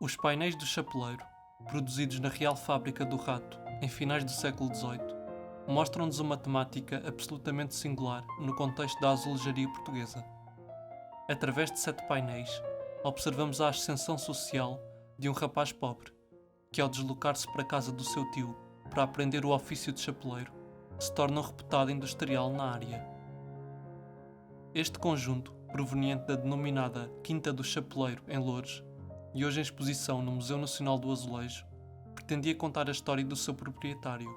Os painéis do Chapeleiro, produzidos na Real Fábrica do Rato em finais do século XVIII, mostram-nos uma temática absolutamente singular no contexto da azulejaria portuguesa. Através de 7 painéis, observamos a ascensão social de um rapaz pobre, que ao deslocar-se para a casa do seu tio para aprender o ofício de chapeleiro, se torna um reputado industrial na área. Este conjunto, proveniente da denominada Quinta do Chapeleiro em Loures, e hoje em exposição no Museu Nacional do Azulejo, pretendia contar a história do seu proprietário,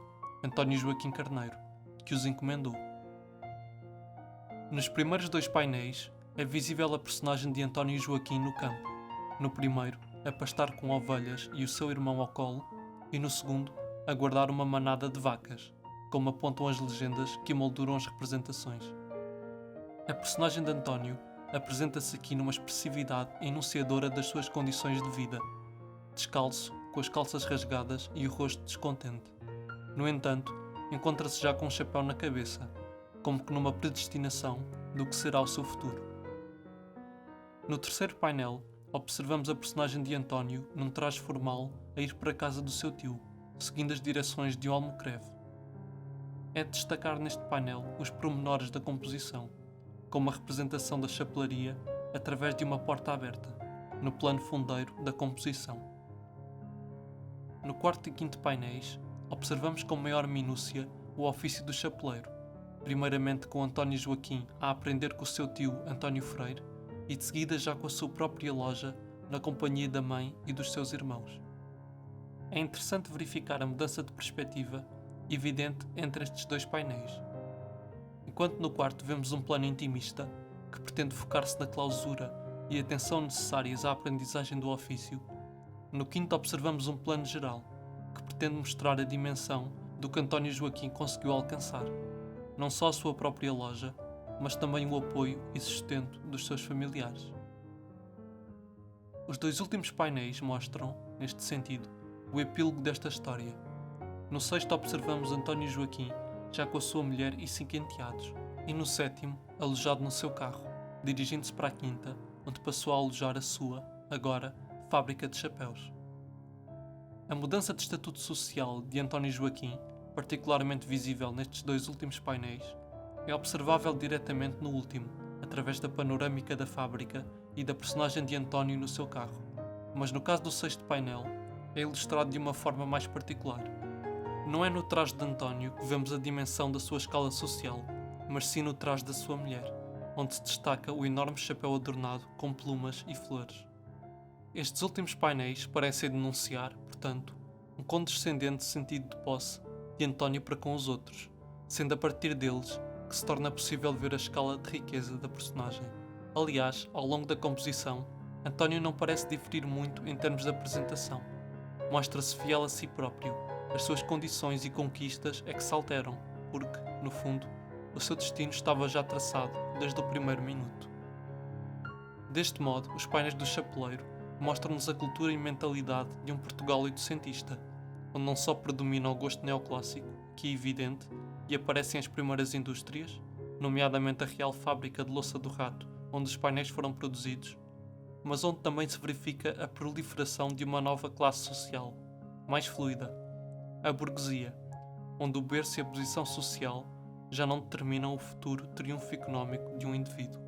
António Joaquim Carneiro, que os encomendou. Nos primeiros 2 painéis é visível a personagem de António Joaquim no campo, no primeiro a pastar com ovelhas e o seu irmão ao colo, e no segundo a guardar uma manada de vacas, como apontam as legendas que emolduram as representações. A personagem de António apresenta-se aqui numa expressividade enunciadora das suas condições de vida, descalço, com as calças rasgadas e o rosto descontente. No entanto, encontra-se já com um chapéu na cabeça, como que numa predestinação do que será o seu futuro. No terceiro painel, observamos a personagem de António num traje formal a ir para a casa do seu tio, seguindo as direções de um almocreve. É de destacar neste painel os pormenores da composição, como a representação da chapelaria através de uma porta aberta, no plano fundeiro da composição. No quarto e quinto painéis, observamos com maior minúcia o ofício do chapeleiro, primeiramente com António Joaquim a aprender com o seu tio António Freire e de seguida já com a sua própria loja na companhia da mãe e dos seus irmãos. É interessante verificar a mudança de perspectiva evidente entre estes 2 painéis. Enquanto no quarto vemos um plano intimista que pretende focar-se na clausura e atenção necessárias à aprendizagem do ofício, no quinto observamos um plano geral que pretende mostrar a dimensão do que António Joaquim conseguiu alcançar, não só a sua própria loja, mas também o apoio e sustento dos seus familiares. Os 2 últimos painéis mostram, neste sentido, o epílogo desta história. No sexto observamos António Joaquim já com a sua mulher e 5 enteados, e no sétimo, alojado no seu carro, dirigindo-se para a quinta, onde passou a alojar a sua, agora, fábrica de chapéus. A mudança de estatuto social de António Joaquim, particularmente visível nestes 2 últimos painéis, é observável diretamente no último, através da panorâmica da fábrica e da personagem de António no seu carro, mas no caso do sexto painel, é ilustrado de uma forma mais particular. Não é no traje de António que vemos a dimensão da sua escala social, mas sim no traje da sua mulher, onde se destaca o enorme chapéu adornado com plumas e flores. Estes últimos painéis parecem denunciar, portanto, um condescendente sentido de posse de António para com os outros, sendo a partir deles que se torna possível ver a escala de riqueza da personagem. Aliás, ao longo da composição, António não parece diferir muito em termos de apresentação. Mostra-se fiel a si próprio. As suas condições e conquistas é que se alteram, porque, no fundo, o seu destino estava já traçado desde o primeiro minuto. Deste modo, os painéis do chapeleiro mostram-nos a cultura e mentalidade de um Portugal oitocentista, onde não só predomina o gosto neoclássico, que é evidente, e aparecem as primeiras indústrias, nomeadamente a Real Fábrica de Louça do Rato, onde os painéis foram produzidos, mas onde também se verifica a proliferação de uma nova classe social, mais fluida, a burguesia, onde o berço e a posição social já não determinam o futuro triunfo económico de um indivíduo.